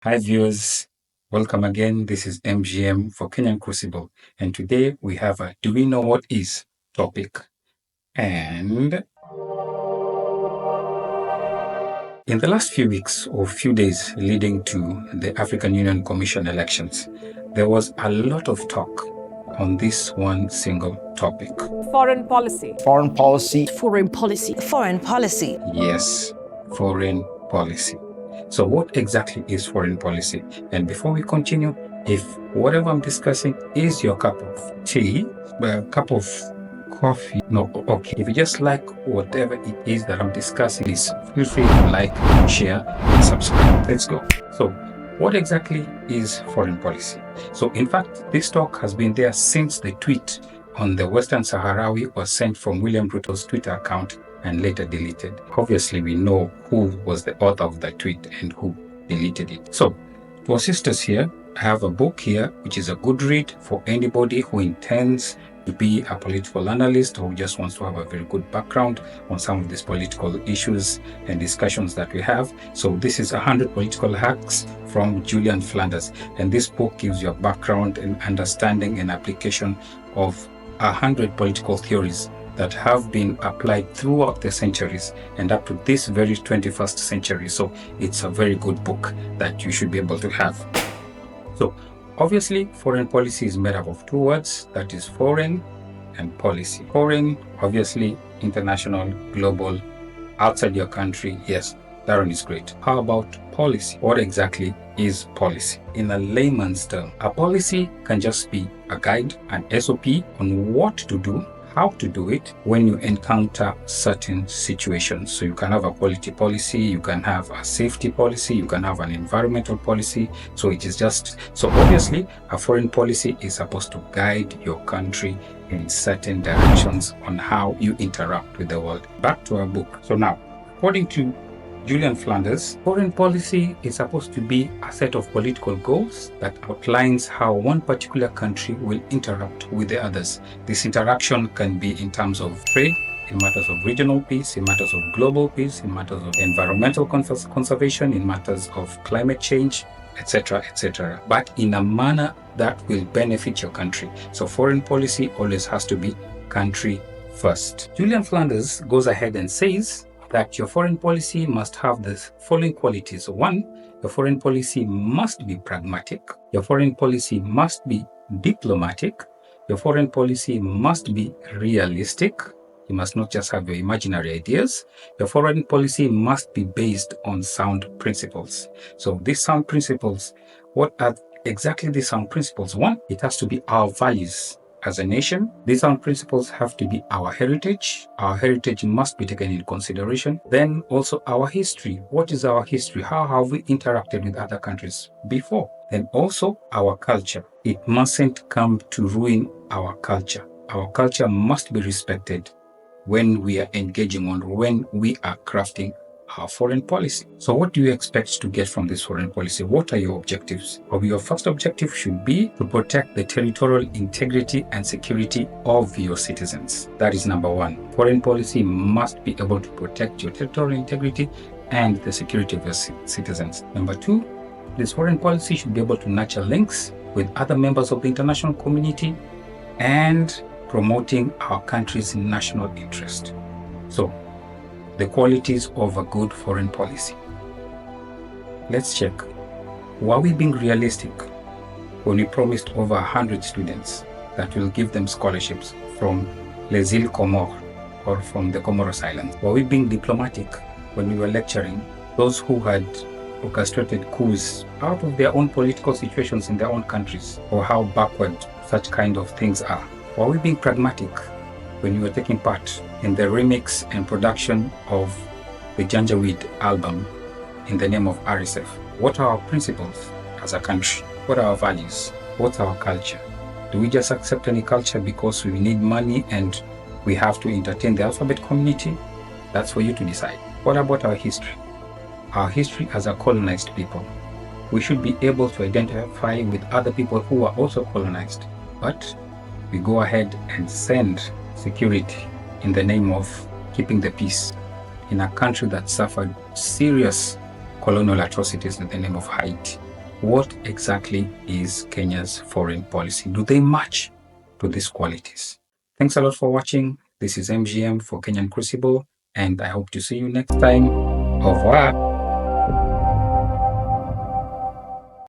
Hi viewers, welcome again. This is MGM for Kenyan Crucible, and today we have a "Do we know what is" topic. And in the last few weeks or few days leading to the African Union Commission elections, there was a lot of talk on this one single topic. Foreign policy. Foreign policy. Foreign policy. Foreign policy. Yes, foreign policy. So what exactly is foreign policy? And before we continue, if whatever I'm discussing is your cup of tea, a cup of coffee, no, okay. If you just like whatever it is that I'm discussing, please feel free to like, share, and subscribe. Let's go. So what exactly is foreign policy? So in fact, this talk has been there since the tweet on the Western Sahrawi was sent from William Ruto'S Twitter account and later deleted. Obviously, we know who was the author of that tweet and who deleted it. So, to our sisters here, I have a book here, which is a good read for anybody who intends to be a political analyst or who just wants to have a very good background on some of these political issues and discussions that we have. So this is 100 Political Hacks from Julian Flanders. And this book gives you a background and understanding and application of 100 political theories that have been applied throughout the centuries and up to this very 21st century. So it's a very good book that you should be able to have. So obviously, foreign policy is made up of two words, that is foreign and policy. Foreign, obviously, international, global, outside your country. Yes, that one is great. How about policy? What exactly is policy? In a layman's term, a policy can just be a guide, an SOP on what to do, how to do it when you encounter certain situations. So you can have a quality policy, you can have a safety policy, you can have an environmental policy. So it is just, so obviously a foreign policy is supposed to guide your country in certain directions on how you interact with the world. Back to our book. So now, according to Julian Flanders, foreign policy is supposed to be a set of political goals that outlines how one particular country will interact with the others. This interaction can be in terms of trade, in matters of regional peace, in matters of global peace, in matters of environmental conservation, in matters of climate change, etc., etc., but in a manner that will benefit your country. So foreign policy always has to be country first. Julian Flanders goes ahead and says that your foreign policy must have the following qualities. One, your foreign policy must be pragmatic. Your foreign policy must be diplomatic. Your foreign policy must be realistic. You must not just have your imaginary ideas. Your foreign policy must be based on sound principles. So these sound principles, what are exactly these sound principles? One, it has to be our values. As a nation, these sound principles have to be our heritage. Our heritage must be taken into consideration. Then also our history. What is our history? How have we interacted with other countries before? Then also our culture. It mustn't come to ruin our culture. Our culture must be respected when we are engaging on, when we are crafting our foreign policy. So what do you expect to get from this foreign policy? What are your objectives? Well, your first objective should be to protect the territorial integrity and security of your citizens. That is number one. Foreign policy must be able to protect your territorial integrity and the security of your citizens. Number two, this foreign policy should be able to nurture links with other members of the international community and promoting our country's national interest. So, the qualities of a good foreign policy. Let's check. Were we being realistic when we promised over 100 students that we'll give them scholarships from Les Îles Comores or from the Comoros Islands? Were we being diplomatic when we were lecturing those who had orchestrated coups out of their own political situations in their own countries, or how backward such kind of things are? Were we being pragmatic when you were taking part in the remix and production of the Janjaweed album in the name of RSF? What are our principles as a country? What are our values? What's our culture? Do we just accept any culture because we need money and we have to entertain the alphabet community? That's for you to decide. What about our history? Our history as a colonized people. We should be able to identify with other people who are also colonized, but we go ahead and send security in the name of keeping the peace in a country that suffered serious colonial atrocities in the name of Haiti. what exactly is Kenya's foreign policy? Do they match to these qualities? Thanks a lot for watching. This is MGM for Kenyan Crucible, and I hope to see you next time. Au revoir.